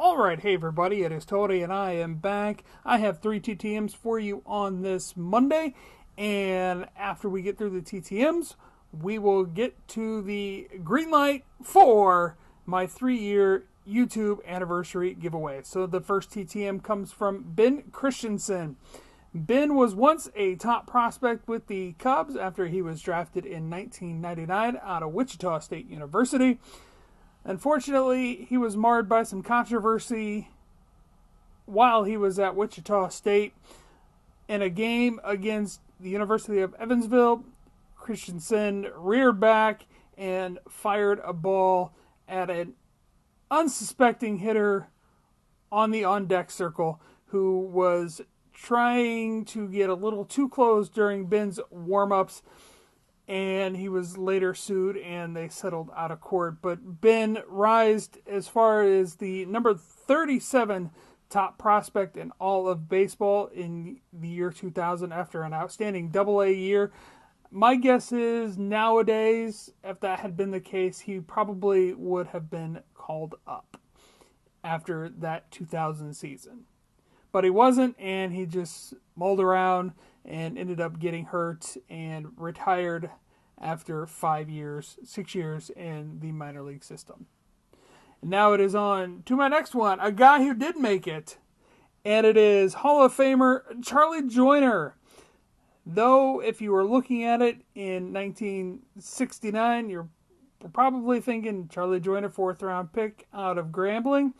Alright, hey everybody, it is Tony and I am back. I have 3 TTMs for you on this Monday, and after we get through the TTMs, we will get to the green light for my 3-year YouTube anniversary giveaway. So the first TTM comes from Ben Christensen. Ben was once a top prospect with the Cubs after he was drafted in 1999 out of Wichita State University. Unfortunately, he was marred by some controversy while he was at Wichita State. In a game against the University of Evansville, Christensen reared back and fired a ball at an unsuspecting hitter on the on-deck circle who was trying to get a little too close during Ben's warm-ups, and he was later sued and they settled out of court. But Ben rised as far as the number 37 top prospect in all of baseball in the year 2000 after an outstanding Double-A year. My guess is nowadays, if that had been the case, he probably would have been called up after that 2000 season. But he wasn't, and he just mulled around and ended up getting hurt and retired after 6 years in the minor league system. And now it is on to my next one, a guy who did make it, and it is Hall of Famer Charlie Joyner. Though, if you were looking at it in 1969, you're probably thinking Charlie Joyner, 4th round pick out of Grambling,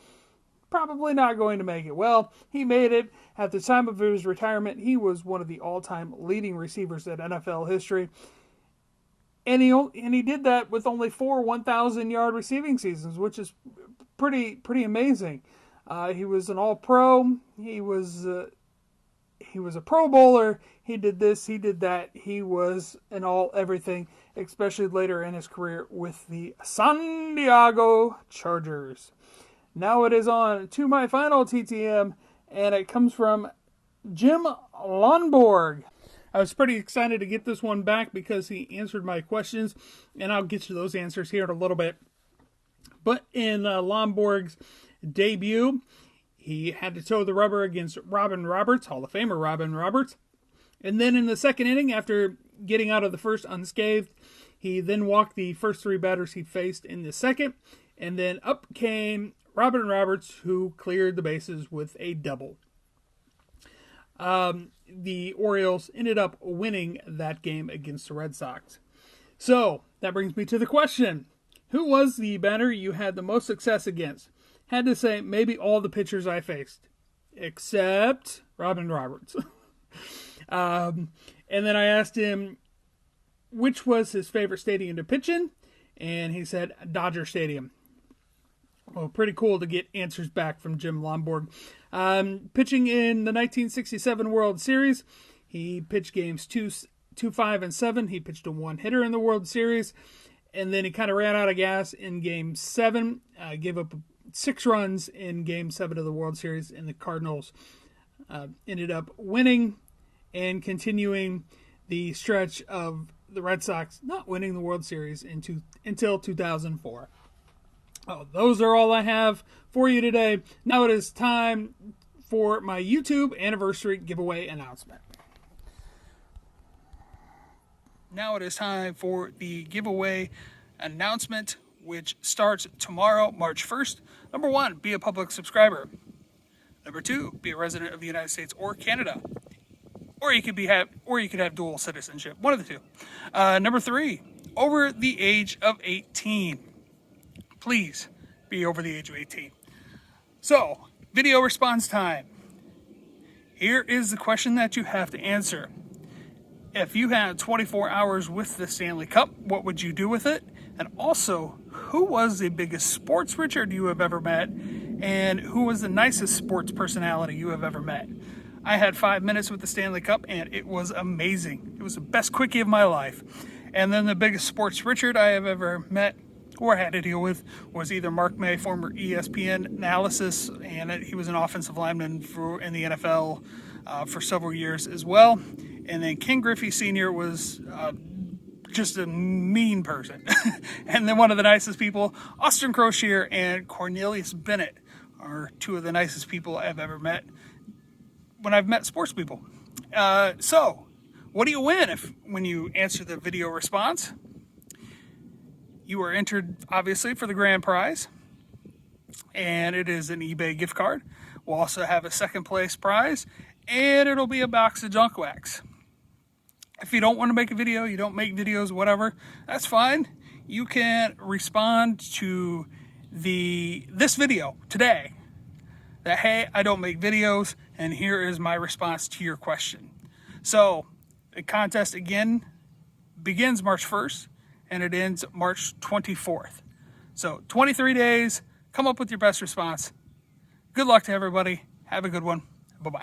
probably not going to make it. Well, he made it. At the time of his retirement, he was one of the all-time leading receivers in NFL history. And he did that with only 4 1,000-yard receiving seasons, which is pretty amazing. He was an All-Pro. He was a Pro Bowler. He did this. He did that. He was an all-everything, especially later in his career with the San Diego Chargers. Now it is on to my final TTM, and it comes from Jim Lonborg. I was pretty excited to get this one back because he answered my questions, and I'll get to those answers here in a little bit. But in Lonborg's debut, he had to toe the rubber against Robin Roberts, Hall of Famer Robin Roberts. And then in the second inning, after getting out of the first unscathed, he then walked the first 3 batters he faced in the second, and then up came Robin Roberts, who cleared the bases with a double. The Orioles ended up winning that game against the Red Sox. So, that brings me to the question. Who was the batter you had the most success against? Had to say maybe all the pitchers I faced, except Robin Roberts. And then I asked him which was his favorite stadium to pitch in, and he said Dodger Stadium. Well, pretty cool to get answers back from Jim Lonborg. Pitching in the 1967 World Series, he pitched games 2, 5, and 7. He pitched a 1-hitter in the World Series, and then he kind of ran out of gas in Game 7. Gave up 6 runs in Game 7 of the World Series, and the Cardinals ended up winning and continuing the stretch of the Red Sox not winning the World Series until 2004. Oh, those are all I have for you today. Now it is time for my YouTube anniversary giveaway announcement. Now it is time for the giveaway announcement, which starts tomorrow, March 1st. Number 1, be a public subscriber. Number 2, be a resident of the United States or Canada. Or you could have dual citizenship, one of the two. Number 3, over the age of 18. Please be over the age of 18. So, video response time. Here is the question that you have to answer. If you had 24 hours with the Stanley Cup, what would you do with it? And also, who was the biggest sports Richard you have ever met? And who was the nicest sports personality you have ever met? I had 5 minutes with the Stanley Cup, and it was amazing. It was the best quickie of my life. And then the biggest sports Richard I have ever met or had to deal with was either Mark May, former ESPN analysis, and he was an offensive lineman in the NFL for several years as well. And then Ken Griffey Sr. was just a mean person. And then one of the nicest people, Austin Crocier and Cornelius Bennett, are two of the nicest people I've ever met when I've met sports people. So, what do you win when you answer the video response? You are entered, obviously, for the grand prize, and it is an eBay gift card. We'll also have a second place prize, and it'll be a box of junk wax. If you don't want to make a video, you don't make videos, whatever, that's fine. You can respond to this video today that, hey, I don't make videos, and here is my response to your question. So the contest again begins March 1st and it ends March 24th. So 23 days, come up with your best response. Good luck to everybody. Have a good one. Bye-bye.